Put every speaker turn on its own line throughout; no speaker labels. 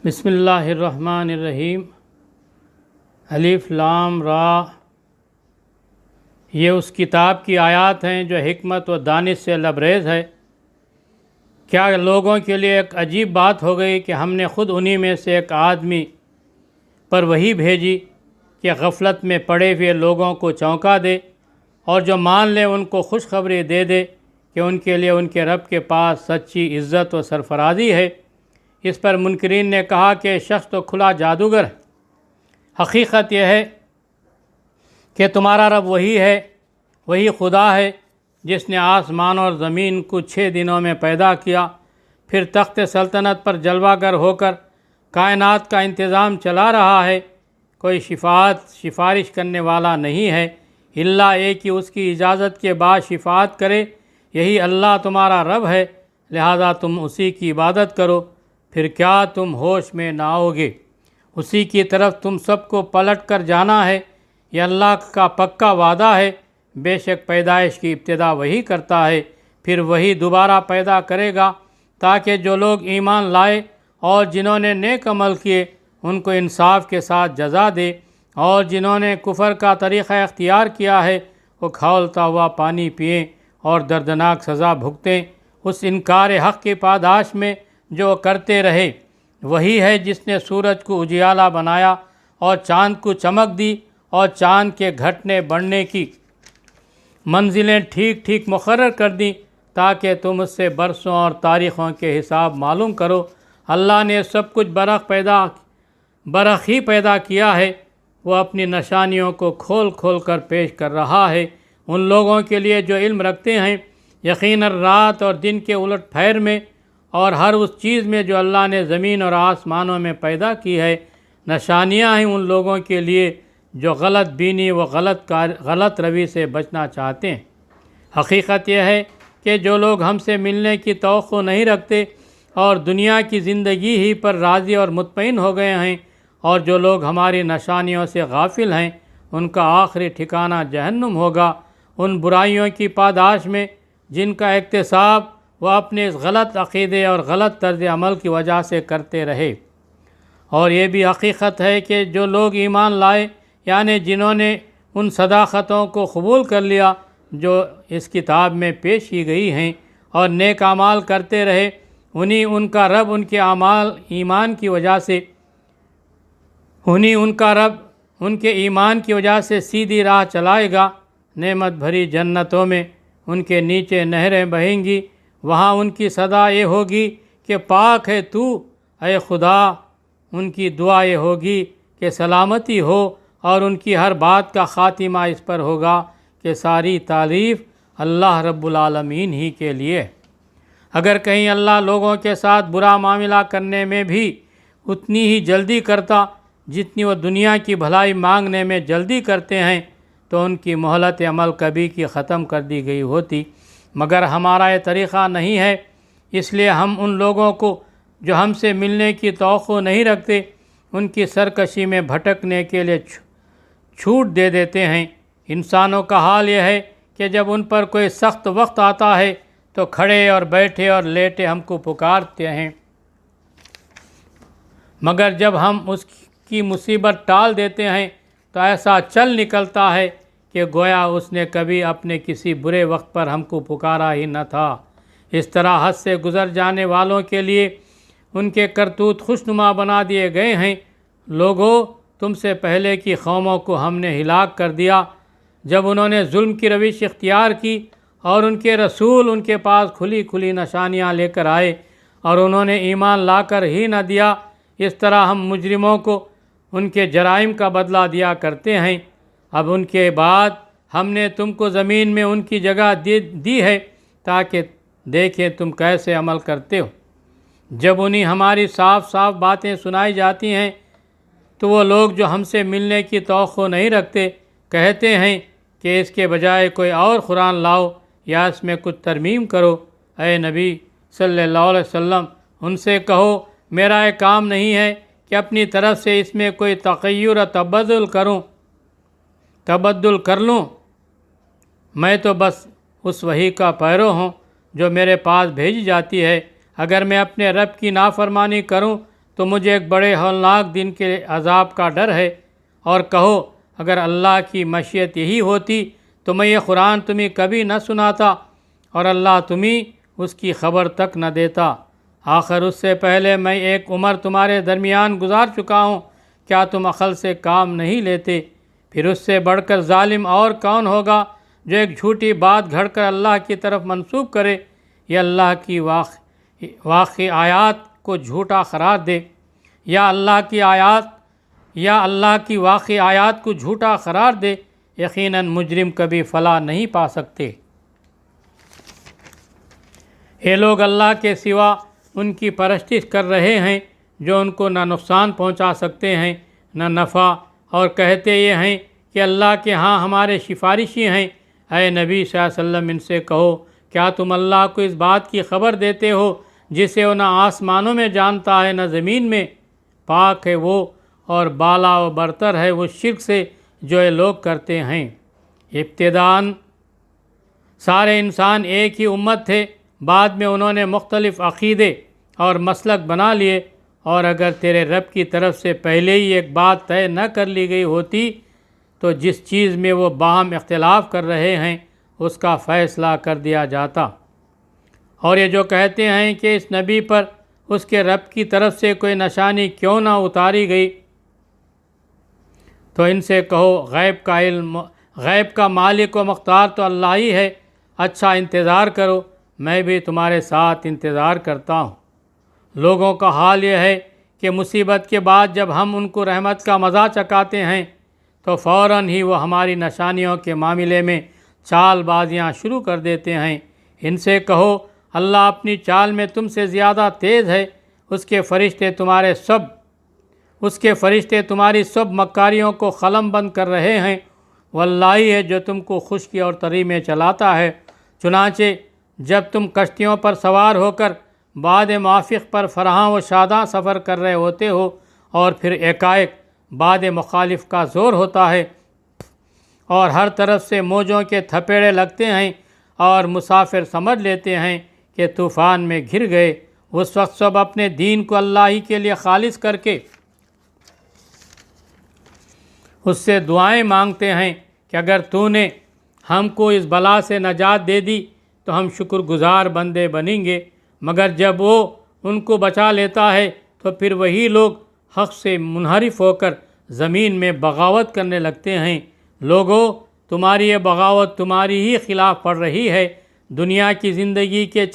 بسم اللہ الرحمن الرحیم۔ الف لام را، یہ اس کتاب کی آیات ہیں جو حکمت و دانش سے لبریز ہے۔ کیا لوگوں کے لیے ایک عجیب بات ہو گئی کہ ہم نے خود انہی میں سے ایک آدمی پر وحی بھیجی کہ غفلت میں پڑے ہوئے لوگوں کو چونکا دے اور جو مان لے ان کو خوشخبری دے دے کہ ان کے لیے ان کے رب کے پاس سچی عزت و سرفرازی ہے۔ اس پر منکرین نے کہا کہ شخص تو کھلا جادوگر ہے۔ حقیقت یہ ہے کہ تمہارا رب وہی ہے، وہی خدا ہے جس نے آسمان اور زمین کو 6 دنوں میں پیدا کیا، پھر تخت سلطنت پر جلوہ گر ہو کر کائنات کا انتظام چلا رہا ہے۔ کوئی سفارش کرنے والا نہیں ہے الا ایک کہ اس کی اجازت کے بعد شفاعت کرے۔ یہی اللہ تمہارا رب ہے، لہذا تم اسی کی عبادت کرو، پھر کیا تم ہوش میں نہ آؤ گے؟ اسی کی طرف تم سب کو پلٹ کر جانا ہے، یہ اللہ کا پکا وعدہ ہے۔ بے شک پیدائش کی ابتدا وہی کرتا ہے، پھر وہی دوبارہ پیدا کرے گا، تاکہ جو لوگ ایمان لائے اور جنہوں نے نیک عمل کیے ان کو انصاف کے ساتھ جزا دے، اور جنہوں نے کفر کا طریقہ اختیار کیا ہے وہ کھولتا ہوا پانی پئیں اور دردناک سزا بھگتیں اس انکار حق کی پاداش میں جو کرتے رہے۔ وہی ہے جس نے سورج کو اجیالہ بنایا اور چاند کو چمک دی اور چاند کے گھٹنے بڑھنے کی منزلیں ٹھیک ٹھیک مقرر کر دیں تاکہ تم اس سے برسوں اور تاریخوں کے حساب معلوم کرو۔ اللہ نے سب کچھ برق ہی پیدا کیا ہے، وہ اپنی نشانیوں کو کھول کھول کر پیش کر رہا ہے ان لوگوں کے لیے جو علم رکھتے ہیں۔ یقیناً رات اور دن کے الٹ پھیر میں اور ہر اس چیز میں جو اللہ نے زمین اور آسمانوں میں پیدا کی ہے نشانیاں ہیں ان لوگوں کے لیے جو غلط بینی و غلط روی سے بچنا چاہتے ہیں۔ حقیقت یہ ہے کہ جو لوگ ہم سے ملنے کی توقع نہیں رکھتے اور دنیا کی زندگی ہی پر راضی اور مطمئن ہو گئے ہیں، اور جو لوگ ہماری نشانیوں سے غافل ہیں ان کا آخری ٹھکانہ جہنم ہوگا، ان برائیوں کی پاداش میں جن کا اکتساب وہ اپنے اس غلط عقیدے اور غلط طرز عمل کی وجہ سے کرتے رہے۔ اور یہ بھی حقیقت ہے کہ جو لوگ ایمان لائے، یعنی جنہوں نے ان صداقتوں کو قبول کر لیا جو اس کتاب میں پیش کی گئی ہیں اور نیک اعمال کرتے رہے، انہیں ان کا رب ان کے ایمان کی وجہ سے سیدھی راہ چلائے گا۔ نعمت بھری جنتوں میں ان کے نیچے نہریں بہیں گی، وہاں ان کی صدا یہ ہوگی کہ پاک ہے تو اے خدا، ان کی دعا یہ ہوگی کہ سلامتی ہو، اور ان کی ہر بات کا خاتمہ اس پر ہوگا کہ ساری تعریف اللہ رب العالمین ہی کے لیے۔ اگر کہیں اللہ لوگوں کے ساتھ برا معاملہ کرنے میں بھی اتنی ہی جلدی کرتا جتنی وہ دنیا کی بھلائی مانگنے میں جلدی کرتے ہیں تو ان کی مہلت عمل کبھی کی ختم کر دی گئی ہوتی، مگر ہمارا یہ طریقہ نہیں ہے، اس لیے ہم ان لوگوں کو جو ہم سے ملنے کی توقع نہیں رکھتے ان کی سرکشی میں بھٹکنے کے لیے چھوٹ دے دیتے ہیں۔ انسانوں کا حال یہ ہے کہ جب ان پر کوئی سخت وقت آتا ہے تو کھڑے اور بیٹھے اور لیٹے ہم کو پکارتے ہیں، مگر جب ہم اس کی مصیبت ٹال دیتے ہیں تو ایسا چل نکلتا ہے کہ گویا اس نے کبھی اپنے کسی برے وقت پر ہم کو پکارا ہی نہ تھا۔ اس طرح حد سے گزر جانے والوں کے لیے ان کے کرتوت خوشنما بنا دیے گئے ہیں۔ لوگو، تم سے پہلے کی قوموں کو ہم نے ہلاک کر دیا جب انہوں نے ظلم کی روش اختیار کی اور ان کے رسول ان کے پاس کھلی کھلی نشانیاں لے کر آئے اور انہوں نے ایمان لا کر ہی نہ دیا۔ اس طرح ہم مجرموں کو ان کے جرائم کا بدلہ دیا کرتے ہیں۔ اب ان کے بعد ہم نے تم کو زمین میں ان کی جگہ دی ہے تاکہ دیکھیں تم کیسے عمل کرتے ہو۔ جب انہیں ہماری صاف صاف باتیں سنائی جاتی ہیں تو وہ لوگ جو ہم سے ملنے کی توقع نہیں رکھتے کہتے ہیں کہ اس کے بجائے کوئی اور قرآن لاؤ یا اس میں کچھ ترمیم کرو۔ اے نبی صلی اللہ علیہ وسلم، ان سے کہو میرا یہ کام نہیں ہے کہ اپنی طرف سے اس میں کوئی تغیر و تبدل کر لوں، میں تو بس اس وحی کا پیرو ہوں جو میرے پاس بھیجی جاتی ہے۔ اگر میں اپنے رب کی نافرمانی کروں تو مجھے ایک بڑے ہولناک دن کے عذاب کا ڈر ہے، اور کہو اگر اللہ کی مشیت یہی ہوتی تو میں یہ قرآن تمہیں کبھی نہ سناتا اور اللہ تمہیں اس کی خبر تک نہ دیتا۔ آخر اس سے پہلے میں ایک عمر تمہارے درمیان گزار چکا ہوں، کیا تم عقل سے کام نہیں لیتے؟ پھر اس سے بڑھ کر ظالم اور کون ہوگا جو ایک جھوٹی بات گھڑ کر اللہ کی طرف منسوب کرے یا اللہ کی واقعی آیات کو جھوٹا قرار دے، یا اللہ کی واقعی آیات کو جھوٹا قرار دے۔ یقیناً مجرم کبھی فلاح نہیں پا سکتے۔ یہ لوگ اللہ کے سوا ان کی پرستش کر رہے ہیں جو ان کو نہ نقصان پہنچا سکتے ہیں نہ نفع، اور کہتے یہ ہیں کہ اللہ کے ہاں ہمارے سفارشی ہیں۔ اے نبی صلی اللہ علیہ وسلم، ان سے کہو کیا تم اللہ کو اس بات کی خبر دیتے ہو جسے وہ نہ آسمانوں میں جانتا ہے نہ زمین میں؟ پاک ہے وہ اور بالا و برتر ہے وہ شرک سے جو یہ لوگ کرتے ہیں۔ ابتداً سارے انسان ایک ہی امت تھے، بعد میں انہوں نے مختلف عقیدے اور مسلک بنا لیے، اور اگر تیرے رب کی طرف سے پہلے ہی ایک بات طے نہ کر لی گئی ہوتی تو جس چیز میں وہ باہم اختلاف کر رہے ہیں اس کا فیصلہ کر دیا جاتا۔ اور یہ جو کہتے ہیں کہ اس نبی پر اس کے رب کی طرف سے کوئی نشانی کیوں نہ اتاری گئی، تو ان سے کہو غیب کا مالک و مختار تو اللہ ہی ہے، اچھا انتظار کرو، میں بھی تمہارے ساتھ انتظار کرتا ہوں۔ لوگوں کا حال یہ ہے کہ مصیبت کے بعد جب ہم ان کو رحمت کا مزہ چکھاتے ہیں تو فوراً ہی وہ ہماری نشانیوں کے معاملے میں چال بازیاں شروع کر دیتے ہیں۔ ان سے کہو اللہ اپنی چال میں تم سے زیادہ تیز ہے، اس کے فرشتے تمہاری سب مکاریوں کو قلم بند کر رہے ہیں۔ واللہ ہی ہے جو تم کو خشکی اور تری میں چلاتا ہے۔ چنانچہ جب تم کشتیوں پر سوار ہو کر باد موافق پر فرحاں و شاداں سفر کر رہے ہوتے ہو اور پھر ایکائک باد مخالف کا زور ہوتا ہے اور ہر طرف سے موجوں کے تھپیڑے لگتے ہیں اور مسافر سمجھ لیتے ہیں کہ طوفان میں گھر گئے، اس وقت سب اپنے دین کو اللہ ہی کے لیے خالص کر کے اس سے دعائیں مانگتے ہیں کہ اگر تو نے ہم کو اس بلا سے نجات دے دی تو ہم شکر گزار بندے بنیں گے، مگر جب وہ ان کو بچا لیتا ہے تو پھر وہی لوگ حق سے منحرف ہو کر زمین میں بغاوت کرنے لگتے ہیں۔ لوگو، تمہاری یہ بغاوت تمہاری ہی خلاف پڑ رہی ہے۔ دنیا کی زندگی کے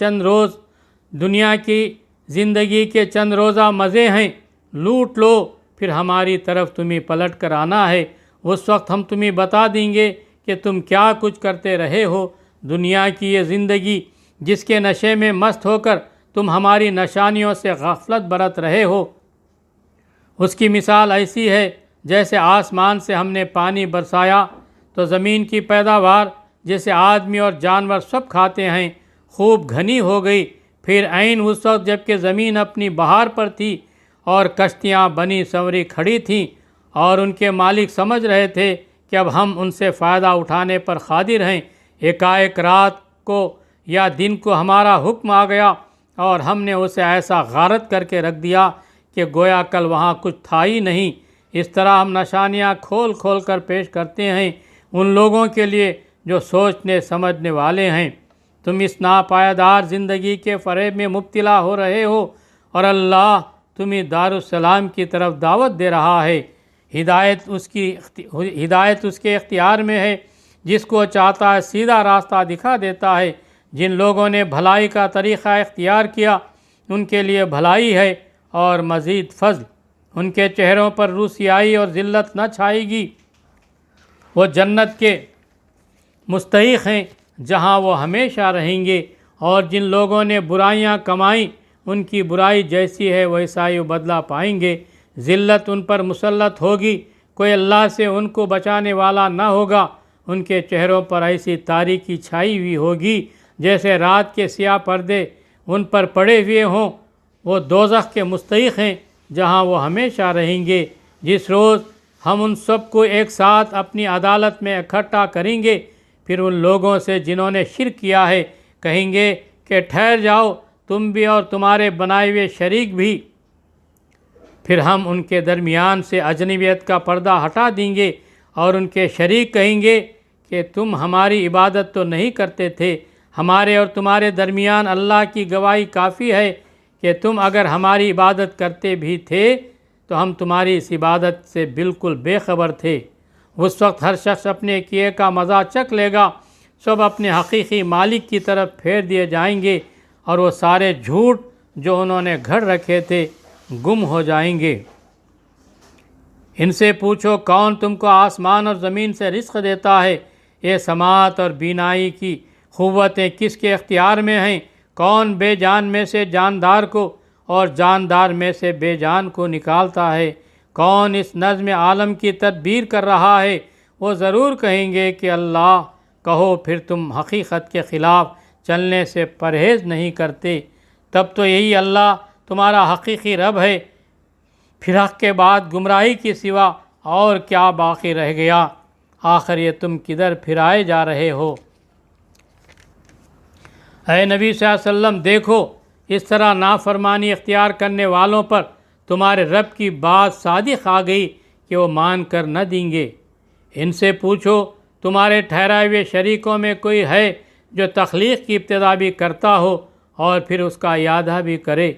چند روزہ مزے ہیں، لوٹ لو، پھر ہماری طرف تمہیں پلٹ کر آنا ہے۔ اس وقت ہم تمہیں بتا دیں گے کہ تم کیا کچھ کرتے رہے ہو۔ دنیا کی یہ زندگی جس کے نشے میں مست ہو کر تم ہماری نشانیوں سے غفلت برت رہے ہو، اس کی مثال ایسی ہے جیسے آسمان سے ہم نے پانی برسایا تو زمین کی پیداوار جسے آدمی اور جانور سب کھاتے ہیں خوب گھنی ہو گئی۔ پھر عین اس وقت جب کہ زمین اپنی بہار پر تھی اور کشتیاں بنی سنوری کھڑی تھیں اور ان کے مالک سمجھ رہے تھے کہ اب ہم ان سے فائدہ اٹھانے پر قادر ہیں، ایک رات کو یا دن کو ہمارا حکم آ گیا اور ہم نے اسے ایسا غارت کر کے رکھ دیا کہ گویا کل وہاں کچھ تھا ہی نہیں۔ اس طرح ہم نشانیاں کھول کھول کر پیش کرتے ہیں ان لوگوں کے لیے جو سوچنے سمجھنے والے ہیں۔ تم اس ناپائیدار زندگی کے فریب میں مبتلا ہو رہے ہو اور اللہ تمہیں دارالسلام کی طرف دعوت دے رہا ہے۔ ہدایت اس کے اختیار میں ہے، جس کو چاہتا ہے سیدھا راستہ دکھا دیتا ہے۔ جن لوگوں نے بھلائی کا طریقہ اختیار کیا ان کے لیے بھلائی ہے اور مزید فضل، ان کے چہروں پر رسوائی اور ذلت نہ چھائے گی۔ وہ جنت کے مستحق ہیں جہاں وہ ہمیشہ رہیں گے، اور جن لوگوں نے برائیاں کمائیں ان کی برائی جیسی ہے ویسا ہی بدلہ پائیں گے۔ ذلت ان پر مسلط ہوگی، کوئی اللہ سے ان کو بچانے والا نہ ہوگا۔ ان کے چہروں پر ایسی تاریکی چھائی ہوئی ہوگی جیسے رات کے سیاہ پردے ان پر پڑے ہوئے ہوں۔ وہ دوزخ کے مستحق ہیں جہاں وہ ہمیشہ رہیں گے۔ جس روز ہم ان سب کو ایک ساتھ اپنی عدالت میں اکٹھا کریں گے، پھر ان لوگوں سے جنہوں نے شرک کیا ہے کہیں گے کہ ٹھہر جاؤ، تم بھی اور تمہارے بنائے ہوئے شریک بھی پھر ہم ان کے درمیان سے اجنبیت کا پردہ ہٹا دیں گے اور ان کے شریک کہیں گے کہ تم ہماری عبادت تو نہیں کرتے تھے، ہمارے اور تمہارے درمیان اللہ کی گواہی کافی ہے کہ تم اگر ہماری عبادت کرتے بھی تھے تو ہم تمہاری اس عبادت سے بالکل بے خبر تھے۔ اس وقت ہر شخص اپنے کیے کا مزہ چکھ لے گا، سب اپنے حقیقی مالک کی طرف پھیر دیے جائیں گے اور وہ سارے جھوٹ جو انہوں نے گھڑ رکھے تھے گم ہو جائیں گے۔ ان سے پوچھو کون تم کو آسمان اور زمین سے رزق دیتا ہے؟ یہ سماعت اور بینائی کی قوتیں کس کے اختیار میں ہیں؟ کون بے جان میں سے جاندار کو اور جاندار میں سے بے جان کو نکالتا ہے؟ کون اس نظم عالم کی تدبیر کر رہا ہے؟ وہ ضرور کہیں گے کہ اللہ۔ کہو پھر تم حقیقت کے خلاف چلنے سے پرہیز نہیں کرتے، تب تو یہی اللہ تمہارا حقیقی رب ہے، پھر حق کے بعد گمراہی کے سوا اور کیا باقی رہ گیا؟ آخر یہ تم کدھر پھرائے جا رہے ہو؟ اے نبی صلی اللہ علیہ وسلم، دیکھو اس طرح نافرمانی اختیار کرنے والوں پر تمہارے رب کی بات صادق آ گئی کہ وہ مان کر نہ دیں گے۔ ان سے پوچھو تمہارے ٹھہرائے ہوئے شریکوں میں کوئی ہے جو تخلیق کی ابتدا بھی کرتا ہو اور پھر اس کا اعادہ بھی کرے؟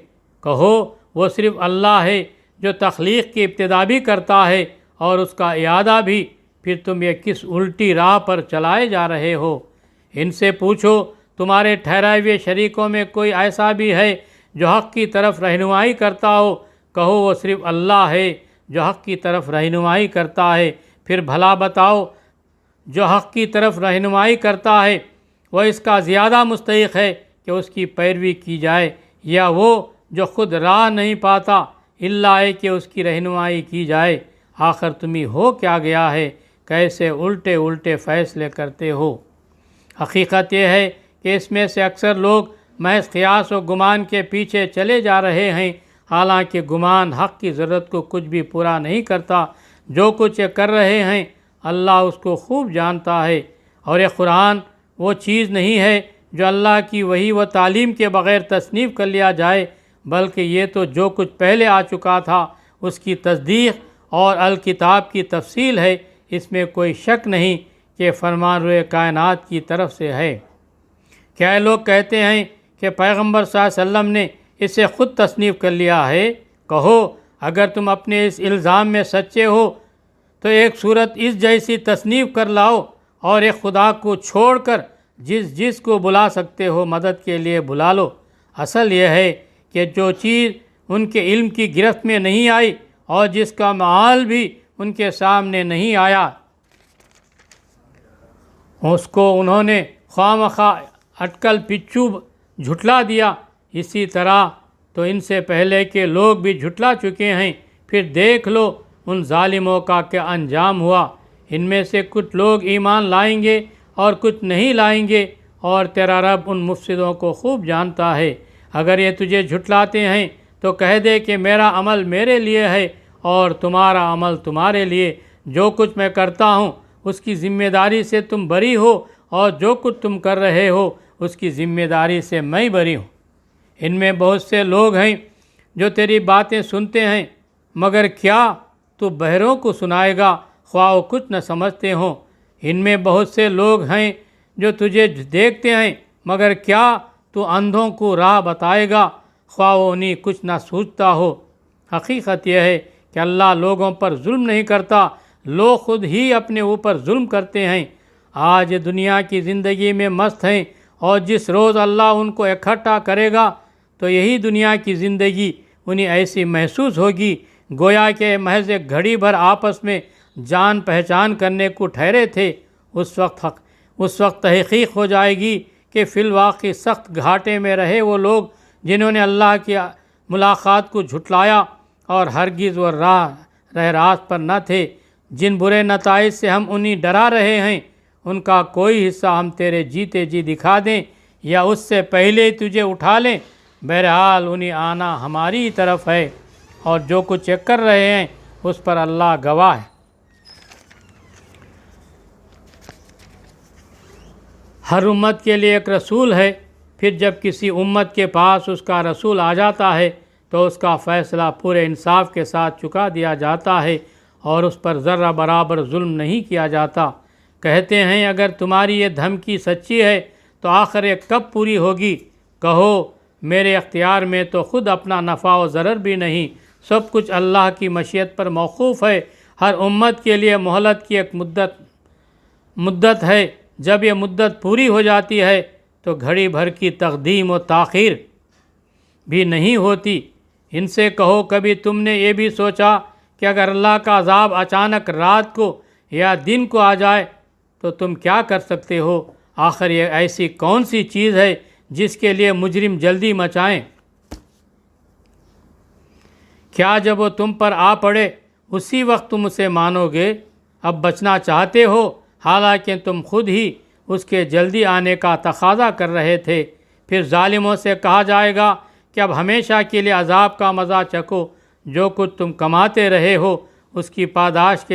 کہو وہ صرف اللہ ہے جو تخلیق کی ابتدا بھی کرتا ہے اور اس کا اعادہ بھی، پھر تم یہ کس الٹی راہ پر چلائے جا رہے ہو؟ ان سے پوچھو تمہارے ٹھہرائے ہوئے شریکوں میں کوئی ایسا بھی ہے جو حق کی طرف رہنمائی کرتا ہو؟ کہو وہ صرف اللہ ہے جو حق کی طرف رہنمائی کرتا ہے۔ پھر بھلا بتاؤ جو حق کی طرف رہنمائی کرتا ہے وہ اس کا زیادہ مستحق ہے کہ اس کی پیروی کی جائے، یا وہ جو خود راہ نہیں پاتا الا ہے کہ اس کی رہنمائی کی جائے؟ آخر تمہیں ہو کیا گیا ہے؟ کیسے الٹے الٹے فیصلے کرتے ہو؟ حقیقت یہ ہے کہ اس میں سے اکثر لوگ محض قیاس و گمان کے پیچھے چلے جا رہے ہیں، حالانکہ گمان حق کی ضرورت کو کچھ بھی پورا نہیں کرتا۔ جو کچھ یہ کر رہے ہیں اللہ اس کو خوب جانتا ہے، اور یہ قرآن وہ چیز نہیں ہے جو اللہ کی وحی و تعلیم کے بغیر تصنیف کر لیا جائے، بلکہ یہ تو جو کچھ پہلے آ چکا تھا اس کی تصدیق اور الکتاب کی تفصیل ہے۔ اس میں کوئی شک نہیں کہ فرمان روئے کائنات کی طرف سے ہے۔ کیا لوگ کہتے ہیں کہ پیغمبر صلی اللہ علیہ وسلم نے اسے خود تصنیف کر لیا ہے؟ کہو اگر تم اپنے اس الزام میں سچے ہو تو ایک صورت اس جیسی تصنیف کر لاؤ اور ایک خدا کو چھوڑ کر جس کو بلا سکتے ہو مدد کے لیے بلا لو۔ اصل یہ ہے کہ جو چیز ان کے علم کی گرفت میں نہیں آئی اور جس کا معال بھی ان کے سامنے نہیں آیا، اس کو انہوں نے خواہ مخواہ اٹکل پچو جھٹلا دیا۔ اسی طرح تو ان سے پہلے کے لوگ بھی جھٹلا چکے ہیں۔ پھر دیکھ لو ان ظالموں کا کیا انجام ہوا۔ ان میں سے کچھ لوگ ایمان لائیں گے اور کچھ نہیں لائیں گے، اور تیرا رب ان مفسدوں کو خوب جانتا ہے۔ اگر یہ تجھے جھٹلاتے ہیں تو کہہ دے کہ میرا عمل میرے لیے ہے اور تمہارا عمل تمہارے لیے، جو کچھ میں کرتا ہوں اس کی ذمہ داری سے تم بری ہو، اور جو کچھ تم کر رہے ہو اس کی ذمہ داری سے میں بری ہوں۔ ان میں بہت سے لوگ ہیں جو تیری باتیں سنتے ہیں، مگر کیا تو بہروں کو سنائے گا خواہ وہ کچھ نہ سمجھتے ہوں؟ ان میں بہت سے لوگ ہیں جو تجھے دیکھتے ہیں، مگر کیا تو اندھوں کو راہ بتائے گا خواہ وہ انہیں کچھ نہ سوچتا ہو؟ حقیقت یہ ہے کہ اللہ لوگوں پر ظلم نہیں کرتا، لوگ خود ہی اپنے اوپر ظلم کرتے ہیں۔ آج دنیا کی زندگی میں مست ہیں، اور جس روز اللہ ان کو اکٹھا کرے گا تو یہی دنیا کی زندگی انہیں ایسی محسوس ہوگی گویا کہ محض ایک گھڑی بھر آپس میں جان پہچان کرنے کو ٹھہرے تھے۔ اس وقت تحقیق ہو جائے گی کہ فی الواقع سخت گھاٹے میں رہے وہ لوگ جنہوں نے اللہ کی ملاقات کو جھٹلایا اور ہرگز وہ راہ راست پر نہ تھے۔ جن برے نتائج سے ہم انہیں ڈرا رہے ہیں ان کا کوئی حصہ ہم تیرے جیتے جی دکھا دیں یا اس سے پہلے ہی تجھے اٹھا لیں، بہرحال انہیں آنا ہماری ہی طرف ہے، اور جو کچھ کر رہے ہیں اس پر اللہ گواہ ہے۔ ہر امت کے لیے ایک رسول ہے، پھر جب کسی امت کے پاس اس کا رسول آ جاتا ہے تو اس کا فیصلہ پورے انصاف کے ساتھ چکا دیا جاتا ہے اور اس پر ذرہ برابر ظلم نہیں کیا جاتا۔ کہتے ہیں اگر تمہاری یہ دھمکی سچی ہے تو آخر یہ کب پوری ہوگی؟ کہو میرے اختیار میں تو خود اپنا نفع و ضرر بھی نہیں، سب کچھ اللہ کی مشیت پر موقوف ہے۔ ہر امت کے لیے مہلت کی ایک مدت ہے، جب یہ مدت پوری ہو جاتی ہے تو گھڑی بھر کی تقدیم و تاخیر بھی نہیں ہوتی۔ ان سے کہو کبھی تم نے یہ بھی سوچا کہ اگر اللہ کا عذاب اچانک رات کو یا دن کو آ جائے تو تم کیا کر سکتے ہو؟ آخر یہ ایسی کون سی چیز ہے جس کے لیے مجرم جلدی مچائیں؟ کیا جب وہ تم پر آ پڑے اسی وقت تم اسے مانو گے؟ اب بچنا چاہتے ہو حالانکہ تم خود ہی اس کے جلدی آنے کا تقاضا کر رہے تھے۔ پھر ظالموں سے کہا جائے گا کہ اب ہمیشہ کے لیے عذاب کا مزہ چکھو، جو کچھ تم کماتے رہے ہو اس کی پاداش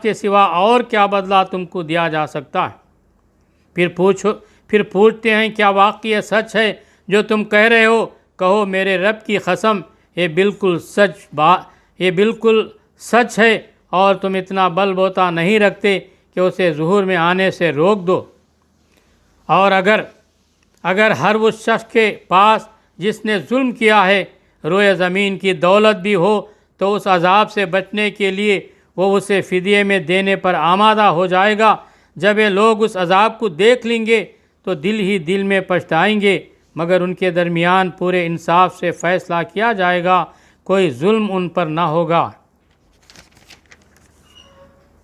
کے سوا اور کیا بدلہ تم کو دیا جا سکتا ہے؟ پھر پوچھتے ہیں کیا واقعی یہ سچ ہے جو تم کہہ رہے ہو؟ کہو میرے رب کی قسم یہ بالکل سچ ہے، اور تم اتنا بل بوتا نہیں رکھتے کہ اسے ظہور میں آنے سے روک دو۔ اور اگر ہر اس شخص کے پاس جس نے ظلم کیا ہے روئے زمین کی دولت بھی ہو تو اس عذاب سے بچنے کے لیے وہ اسے فدیے میں دینے پر آمادہ ہو جائے گا۔ جب یہ لوگ اس عذاب کو دیکھ لیں گے تو دل ہی دل میں پچھتائیں گے، مگر ان کے درمیان پورے انصاف سے فیصلہ کیا جائے گا، کوئی ظلم ان پر نہ ہوگا۔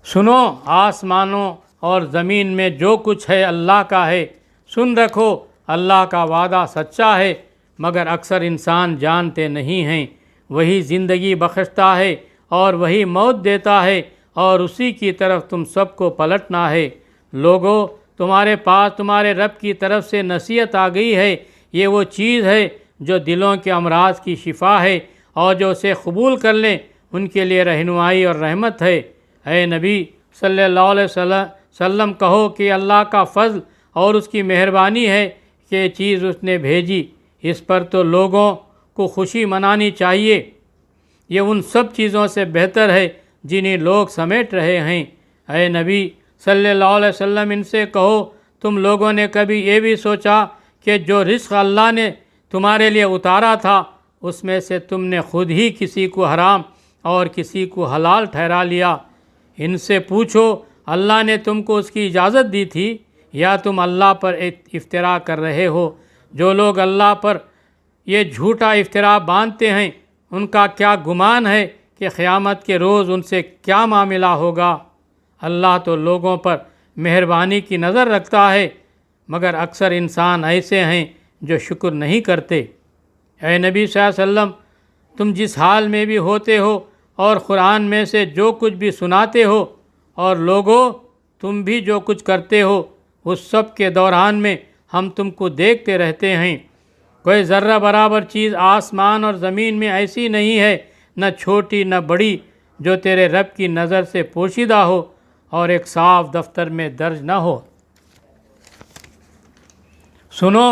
سنو، آسمانوں اور زمین میں جو کچھ ہے اللہ کا ہے، سن رکھو اللہ کا وعدہ سچا ہے، مگر اکثر انسان جانتے نہیں ہیں۔ وہی زندگی بخشتا ہے اور وہی موت دیتا ہے، اور اسی کی طرف تم سب کو پلٹنا ہے۔ لوگو، تمہارے پاس تمہارے رب کی طرف سے نصیحت آ گئی ہے، یہ وہ چیز ہے جو دلوں کے امراض کی شفا ہے، اور جو اسے قبول کر لیں ان کے لیے رہنمائی اور رحمت ہے۔ اے نبی صلی اللہ علیہ وسلم، کہو کہ اللہ کا فضل اور اس کی مہربانی ہے کہ یہ چیز اس نے بھیجی، اس پر تو لوگوں کو خوشی منانی چاہیے، یہ ان سب چیزوں سے بہتر ہے جنہیں لوگ سمیٹ رہے ہیں۔ اے نبی صلی اللہ علیہ وسلم، ان سے کہو تم لوگوں نے کبھی یہ بھی سوچا کہ جو رزق اللہ نے تمہارے لیے اتارا تھا اس میں سے تم نے خود ہی کسی کو حرام اور کسی کو حلال ٹھہرا لیا؟ ان سے پوچھو اللہ نے تم کو اس کی اجازت دی تھی یا تم اللہ پر افترا کر رہے ہو؟ جو لوگ اللہ پر یہ جھوٹا افترا باندھتے ہیں ان کا کیا گمان ہے کہ قیامت کے روز ان سے کیا معاملہ ہوگا؟ اللہ تو لوگوں پر مہربانی کی نظر رکھتا ہے، مگر اکثر انسان ایسے ہیں جو شکر نہیں کرتے۔ اے نبی صلی اللہ علیہ وسلم، تم جس حال میں بھی ہوتے ہو اور قرآن میں سے جو کچھ بھی سناتے ہو، اور لوگوں تم بھی جو کچھ کرتے ہو، اس سب کے دوران میں ہم تم کو دیکھتے رہتے ہیں۔ کوئی ذرہ برابر چیز آسمان اور زمین میں ایسی نہیں ہے، نہ چھوٹی نہ بڑی، جو تیرے رب کی نظر سے پوشیدہ ہو اور ایک صاف دفتر میں درج نہ ہو۔ سنو،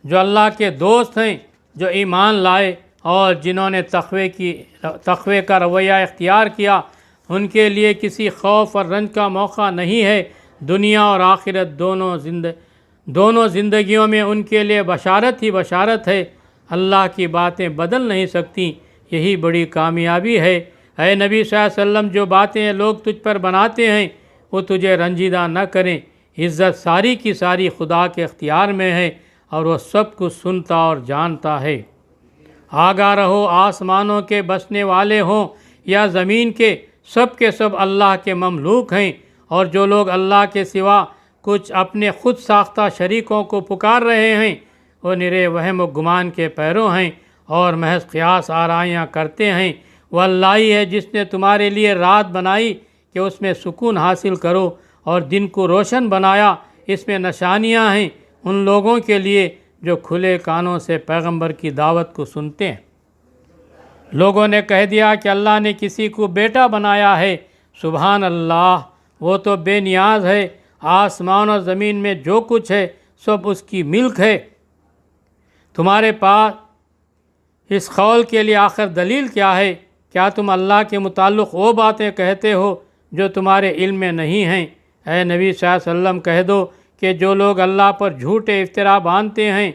جو اللہ کے دوست ہیں، جو ایمان لائے اور جنہوں نے تقوی کا رویہ اختیار کیا، ان کے لیے کسی خوف اور رنج کا موقع نہیں ہے۔ دنیا اور آخرت دونوں زندگیوں میں ان کے لیے بشارت ہی بشارت ہے۔ اللہ کی باتیں بدل نہیں سکتی، یہی بڑی کامیابی ہے۔ اے نبی صلی اللہ علیہ وسلم، جو باتیں لوگ تجھ پر بناتے ہیں وہ تجھے رنجیدہ نہ کریں، عزت ساری کی ساری خدا کے اختیار میں ہے اور وہ سب کچھ سنتا اور جانتا ہے۔ آگاہ رہو، آسمانوں کے بسنے والے ہوں یا زمین کے سب اللہ کے مملوک ہیں، اور جو لوگ اللہ کے سوا کچھ اپنے خود ساختہ شریکوں کو پکار رہے ہیں وہ نرے وہم و گمان کے پیرو ہیں اور محض قیاس آرائیاں کرتے ہیں۔ وہ اللہ ہی ہے جس نے تمہارے لیے رات بنائی کہ اس میں سکون حاصل کرو، اور دن کو روشن بنایا، اس میں نشانیاں ہیں ان لوگوں کے لیے جو کھلے کانوں سے پیغمبر کی دعوت کو سنتے ہیں۔ لوگوں نے کہہ دیا کہ اللہ نے کسی کو بیٹا بنایا ہے۔ سبحان اللہ، وہ تو بے نیاز ہے، آسمان اور زمین میں جو کچھ ہے سب اس کی ملک ہے۔ تمہارے پاس اس قول کے لیے آخر دلیل کیا ہے؟ کیا تم اللہ کے متعلق وہ باتیں کہتے ہو جو تمہارے علم میں نہیں ہیں؟ اے نبی صلی اللہ علیہ وسلم کہہ دو کہ جو لوگ اللہ پر جھوٹے افطرا باندھتے ہیں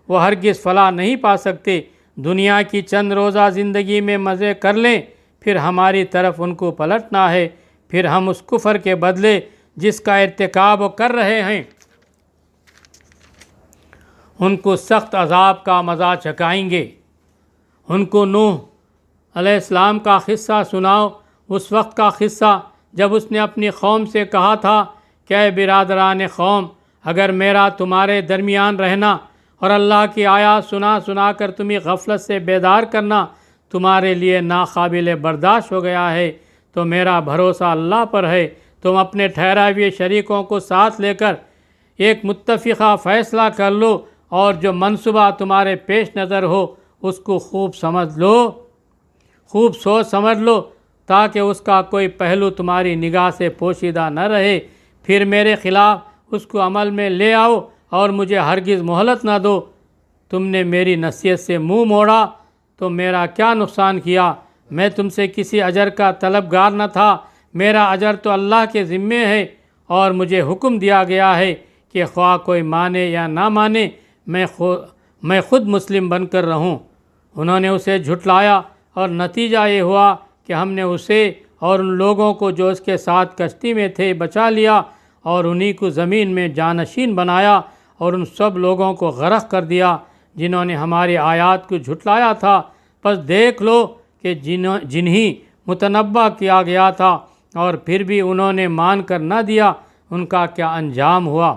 وہ ہرگز فلاح نہیں پا سکتے۔ دنیا کی چند روزہ زندگی میں مزے کر لیں، پھر ہماری طرف ان کو پلٹنا ہے، پھر ہم اس کفر کے بدلے جس کا ارتکاب وہ کر رہے ہیں ان کو سخت عذاب کا مزہ چکھائیں گے۔ ان کو نوح علیہ السلام کا قصہ سناؤ، اس وقت کا قصہ جب اس نے اپنی قوم سے کہا تھا کہ اے برادران قوم، اگر میرا تمہارے درمیان رہنا اور اللہ کی آیات سنا کر تمہیں غفلت سے بیدار کرنا تمہارے لیے ناقابل برداشت ہو گیا ہے تو میرا بھروسہ اللہ پر ہے۔ تم اپنے ٹھہرائے ہوئے شریکوں کو ساتھ لے کر ایک متفقہ فیصلہ کر لو اور جو منصوبہ تمہارے پیش نظر ہو اس کو خوب سوچ سمجھ لو تاکہ اس کا کوئی پہلو تمہاری نگاہ سے پوشیدہ نہ رہے، پھر میرے خلاف اس کو عمل میں لے آؤ اور مجھے ہرگز مہلت نہ دو۔ تم نے میری نصیحت سے منہ موڑا تو میرا کیا نقصان کیا؟ میں تم سے کسی اجر کا طلبگار نہ تھا، میرا اجر تو اللہ کے ذمے ہے، اور مجھے حکم دیا گیا ہے کہ خواہ کوئی مانے یا نہ مانے میں خود مسلم بن کر رہوں۔ انہوں نے اسے جھٹلایا اور نتیجہ یہ ہوا کہ ہم نے اسے اور ان لوگوں کو جو اس کے ساتھ کشتی میں تھے بچا لیا اور انہی کو زمین میں جانشین بنایا اور ان سب لوگوں کو غرق کر دیا جنہوں نے ہماری آیات کو جھٹلایا تھا۔ پس دیکھ لو کہ جنہیں متنبہ کیا گیا تھا اور پھر بھی انہوں نے مان کر نہ دیا، ان کا کیا انجام ہوا۔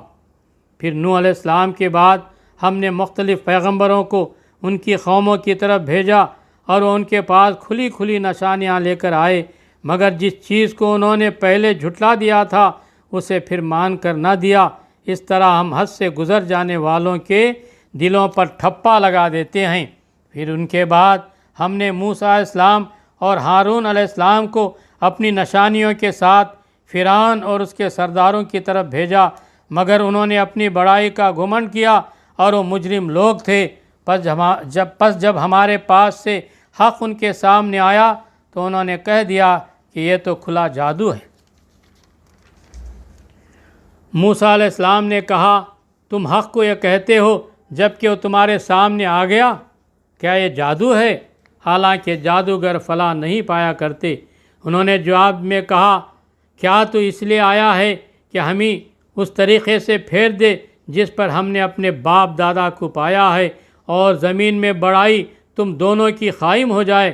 پھر نوح علیہ السلام کے بعد ہم نے مختلف پیغمبروں کو ان کی قوموں کی طرف بھیجا اور وہ ان کے پاس کھلی نشانیاں لے کر آئے، مگر جس چیز کو انہوں نے پہلے جھٹلا دیا تھا اسے پھر مان کر نہ دیا۔ اس طرح ہم حد سے گزر جانے والوں کے دلوں پر ٹھپا لگا دیتے ہیں۔ پھر ان کے بعد ہم نے موسیٰ علیہ السلام اور ہارون علیہ السلام کو اپنی نشانیوں کے ساتھ فرعون اور اس کے سرداروں کی طرف بھیجا، مگر انہوں نے اپنی بڑائی کا گھمنڈ کیا اور وہ مجرم لوگ تھے۔ پس جب ہمارے پاس سے حق ان کے سامنے آیا تو انہوں نے کہہ دیا کہ یہ تو کھلا جادو ہے۔ موسیٰ علیہ السلام نے کہا، تم حق کو یہ کہتے ہو جب کہ وہ تمہارے سامنے آ گیا؟ کیا یہ جادو ہے؟ حالانکہ جادوگر فلاح نہیں پایا کرتے۔ انہوں نے جواب میں کہا، کیا تو اس لیے آیا ہے کہ ہمیں اس طریقے سے پھیر دے جس پر ہم نے اپنے باپ دادا کو پایا ہے، اور زمین میں بڑائی تم دونوں کی قائم ہو جائے؟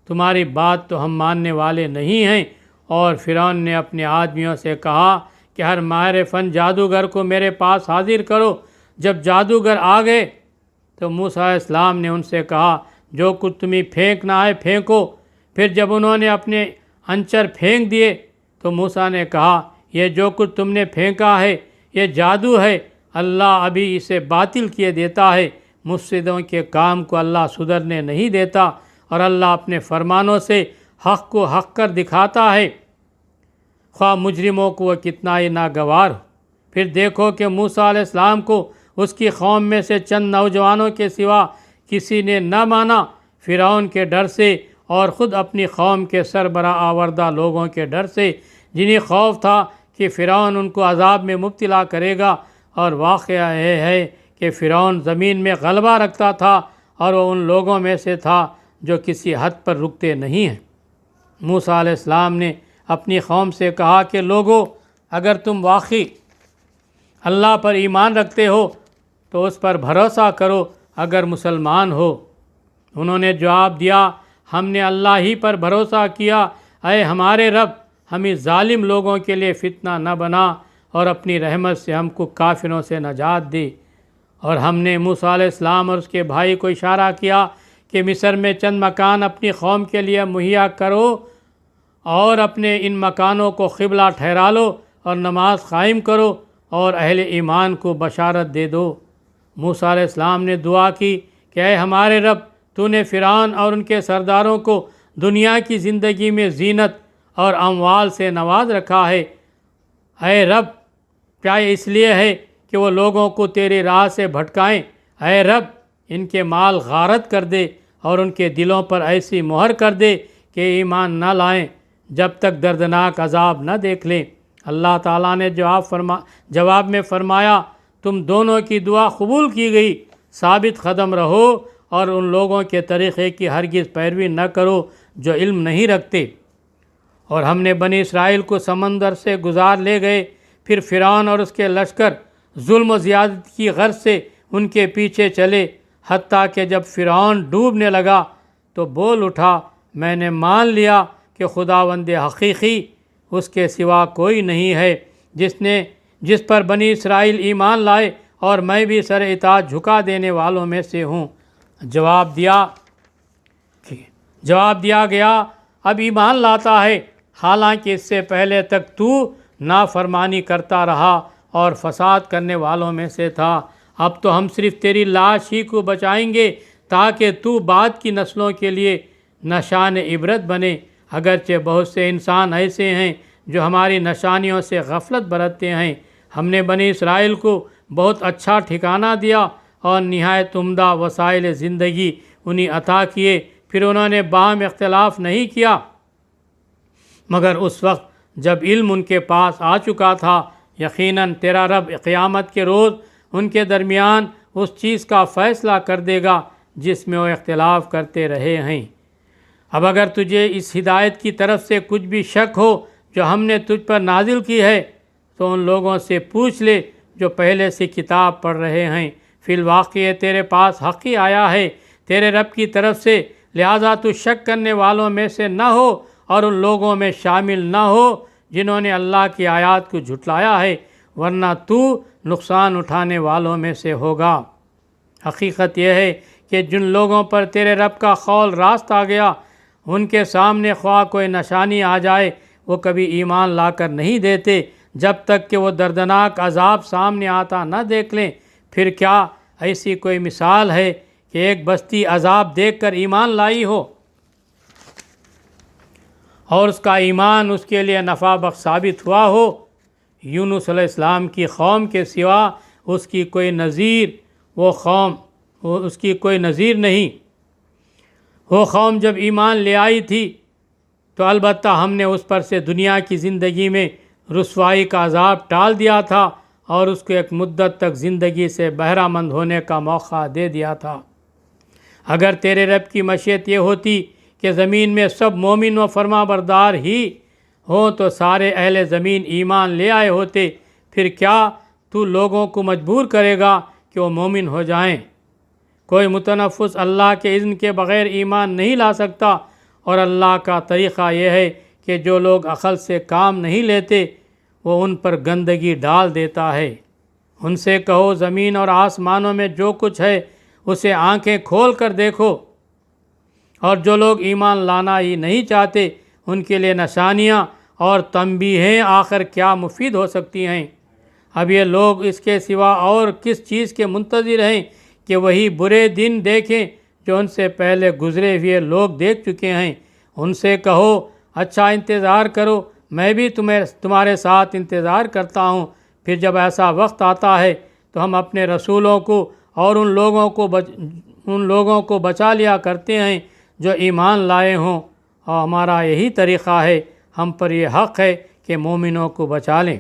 تمہاری بات تو ہم ماننے والے نہیں ہیں۔ اور فرعون نے اپنے آدمیوں سے کہا کہ ہر ماہر فن جادوگر کو میرے پاس حاضر کرو۔ جب جادوگر آ گئے تو موسیٰ علیہ السلام نے ان سے کہا، جو کچھ تمہیں پھینکنا ہے پھینکو۔ پھر جب انہوں نے اپنے عنچر پھینک دیے تو موسیٰ نے کہا، یہ جو کچھ تم نے پھینکا ہے یہ جادو ہے، اللہ ابھی اسے باطل کیے دیتا ہے۔ مفسدوں کے کام کو اللہ سدھرنے نہیں دیتا، اور اللہ اپنے فرمانوں سے حق کو حق کر دکھاتا ہے، خواہ مجرموں کو وہ کتنا ہی ناگوار ہو۔ پھر دیکھو کہ موسیٰ علیہ السلام کو اس کی قوم میں سے چند نوجوانوں کے سوا کسی نے نہ مانا، فرعون کے ڈر سے اور خود اپنی قوم کے سربراہ آوردہ لوگوں کے ڈر سے، جنہیں خوف تھا کہ فرعون ان کو عذاب میں مبتلا کرے گا۔ اور واقعہ یہ ہے کہ فرعون زمین میں غلبہ رکھتا تھا اور وہ ان لوگوں میں سے تھا جو کسی حد پر رکتے نہیں ہیں۔ موسیٰ علیہ السلام نے اپنی قوم سے کہا کہ لوگو، اگر تم واقعی اللہ پر ایمان رکھتے ہو تو اس پر بھروسہ کرو اگر مسلمان ہو۔ انہوں نے جواب دیا، ہم نے اللہ ہی پر بھروسہ کیا۔ اے ہمارے رب، ہمیں ظالم لوگوں کے لیے فتنہ نہ بنا اور اپنی رحمت سے ہم کو کافروں سے نجات دے۔ اور ہم نے موسیٰ علیہ السلام اور اس کے بھائی کو اشارہ کیا کہ مصر میں چند مکان اپنی قوم کے لیے مہیا کرو اور اپنے ان مکانوں کو قبلہ ٹھہرا لو اور نماز قائم کرو اور اہل ایمان کو بشارت دے دو۔ موسیٰ علیہ السلام نے دعا کی کہ اے ہمارے رب، تو نے فرعون اور ان کے سرداروں کو دنیا کی زندگی میں زینت اور اموال سے نواز رکھا ہے۔ اے رب، کیا یہ اس لیے ہے کہ وہ لوگوں کو تیری راہ سے بھٹکائیں؟ اے رب، ان کے مال غارت کر دے اور ان کے دلوں پر ایسی مہر کر دے کہ ایمان نہ لائیں جب تک دردناک عذاب نہ دیکھ لیں۔ اللہ تعالیٰ نے جواب میں فرمایا، تم دونوں کی دعا قبول کی گئی، ثابت قدم رہو اور ان لوگوں کے طریقے کی ہرگز پیروی نہ کرو جو علم نہیں رکھتے۔ اور ہم نے بنی اسرائیل کو سمندر سے گزار لے گئے، پھر فرعون اور اس کے لشکر ظلم و زیادتی کی غرض سے ان کے پیچھے چلے، حتیٰ کہ جب فرعون ڈوبنے لگا تو بول اٹھا، میں نے مان لیا کہ خداوند حقیقی اس کے سوا کوئی نہیں ہے جس پر بنی اسرائیل ایمان لائے، اور میں بھی سر اطاعت جھکا دینے والوں میں سے ہوں۔ جواب دیا گیا، اب ایمان لاتا ہے، حالانکہ اس سے پہلے تک تو نافرمانی کرتا رہا اور فساد کرنے والوں میں سے تھا۔ اب تو ہم صرف تیری لاش ہی کو بچائیں گے تاکہ تو بعد کی نسلوں کے لیے نشان عبرت بنے۔ اگرچہ بہت سے انسان ایسے ہیں جو ہماری نشانیوں سے غفلت برتتے ہیں، ہم نے بنی اسرائیل کو بہت اچھا ٹھکانہ دیا اور نہایت عمدہ وسائل زندگی انہیں عطا کیے، پھر انہوں نے باہم اختلاف نہیں کیا، مگر اس وقت جب علم ان کے پاس آ چکا تھا۔ یقیناً تیرا رب قیامت کے روز ان کے درمیان اس چیز کا فیصلہ کر دے گا جس میں وہ اختلاف کرتے رہے ہیں۔ اب اگر تجھے اس ہدایت کی طرف سے کچھ بھی شک ہو جو ہم نے تجھ پر نازل کی ہے تو ان لوگوں سے پوچھ لے جو پہلے سے کتاب پڑھ رہے ہیں۔ فی الواقع تیرے پاس حق ہی آیا ہے تیرے رب کی طرف سے، لہذا تو شک کرنے والوں میں سے نہ ہو اور ان لوگوں میں شامل نہ ہو جنہوں نے اللہ کی آیات کو جھٹلایا ہے، ورنہ تو نقصان اٹھانے والوں میں سے ہوگا۔ حقیقت یہ ہے کہ جن لوگوں پر تیرے رب کا قول راست آ گیا، ان کے سامنے خواہ کوئی نشانی آ جائے وہ کبھی ایمان لا کر نہیں دیتے جب تک کہ وہ دردناک عذاب سامنے آتا نہ دیکھ لیں۔ پھر کیا ایسی کوئی مثال ہے کہ ایک بستی عذاب دیکھ کر ایمان لائی ہو اور اس کا ایمان اس کے لیے نفع بخش ثابت ہوا ہو؟ یونس علیہ السلام کی قوم کے سوا اس کی کوئی نظیر نہیں۔ وہ قوم جب ایمان لے آئی تھی تو البتہ ہم نے اس پر سے دنیا کی زندگی میں رسوائی کا عذاب ٹال دیا تھا اور اس کو ایک مدت تک زندگی سے بہرہ مند ہونے کا موقع دے دیا تھا۔ اگر تیرے رب کی مشیت یہ ہوتی کہ زمین میں سب مومن و فرما بردار ہی ہوں تو سارے اہل زمین ایمان لے آئے ہوتے، پھر کیا تو لوگوں کو مجبور کرے گا کہ وہ مومن ہو جائیں؟ کوئی متنفس اللہ کے اذن کے بغیر ایمان نہیں لا سکتا، اور اللہ کا طریقہ یہ ہے کہ جو لوگ عقل سے کام نہیں لیتے وہ ان پر گندگی ڈال دیتا ہے۔ ان سے کہو زمین اور آسمانوں میں جو کچھ ہے اسے آنکھیں کھول کر دیکھو، اور جو لوگ ایمان لانا ہی نہیں چاہتے ان کے لیے نشانیاں اور تنبیہیں آخر کیا مفید ہو سکتی ہیں؟ اب یہ لوگ اس کے سوا اور کس چیز کے منتظر ہیں کہ وہی برے دن دیکھیں جو ان سے پہلے گزرے ہوئے لوگ دیکھ چکے ہیں۔ ان سے کہو اچھا انتظار کرو، میں بھی تمہارے ساتھ انتظار کرتا ہوں، پھر جب ایسا وقت آتا ہے تو ہم اپنے رسولوں کو اور ان لوگوں کو بچا لیا کرتے ہیں جو ایمان لائے ہوں، اور ہمارا یہی طریقہ ہے، ہم پر یہ حق ہے کہ مومنوں کو بچا لیں۔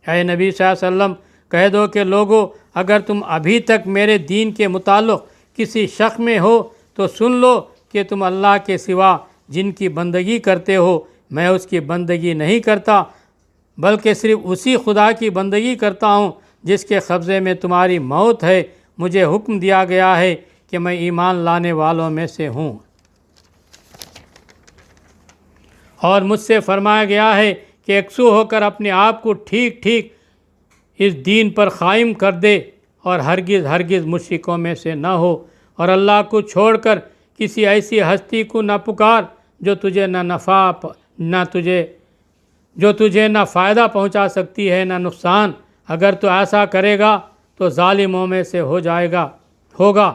اے نبی صلی اللہ علیہ وسلم کہہ دو کہ لوگو اگر تم ابھی تک میرے دین کے متعلق کسی شک میں ہو تو سن لو کہ تم اللہ کے سوا جن کی بندگی کرتے ہو میں اس کی بندگی نہیں کرتا، بلکہ صرف اسی خدا کی بندگی کرتا ہوں جس کے قبضے میں تمہاری موت ہے۔ مجھے حکم دیا گیا ہے کہ میں ایمان لانے والوں میں سے ہوں، اور مجھ سے فرمایا گیا ہے کہ یکسو ہو کر اپنے آپ کو ٹھیک ٹھیک اس دین پر قائم کر دے اور ہرگز مشرکوں میں سے نہ ہو، اور اللہ کو چھوڑ کر کسی ایسی ہستی کو نہ پکار جو تجھے نہ فائدہ پہنچا سکتی ہے نہ نقصان۔ اگر تو ایسا کرے گا تو ظالموں میں سے ہوگا۔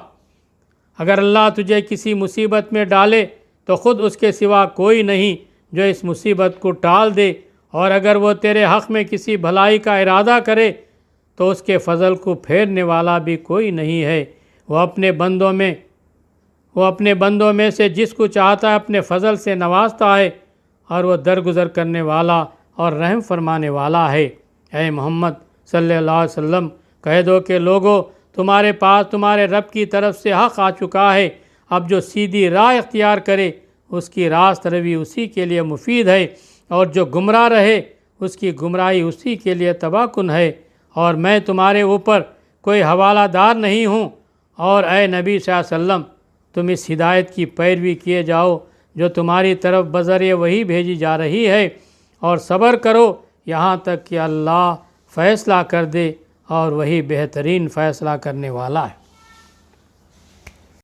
اگر اللہ تجھے کسی مصیبت میں ڈالے تو خود اس کے سوا کوئی نہیں جو اس مصیبت کو ٹال دے، اور اگر وہ تیرے حق میں کسی بھلائی کا ارادہ کرے تو اس کے فضل کو پھیرنے والا بھی کوئی نہیں ہے۔ وہ اپنے بندوں میں سے جس کو چاہتا ہے اپنے فضل سے نوازتا ہے، اور وہ درگزر کرنے والا اور رحم فرمانے والا ہے۔ اے محمد صلی اللہ علیہ وسلم، کہہ دو کہ لوگو، تمہارے پاس تمہارے رب کی طرف سے حق آ چکا ہے، اب جو سیدھی راہ اختیار کرے اس کی راست روی اسی کے لیے مفید ہے، اور جو گمراہ رہے اس کی گمراہی اسی کے لیے تباہ کن ہے، اور میں تمہارے اوپر کوئی حوالہ دار نہیں ہوں۔ اور اے نبی صلی اللہ علیہ وسلم، تم اس ہدایت کی پیروی کیے جاؤ جو تمہاری طرف بذریعہ وحی بھیجی جا رہی ہے، اور صبر کرو یہاں تک کہ اللہ فیصلہ کر دے، اور وہی بہترین فیصلہ کرنے والا ہے۔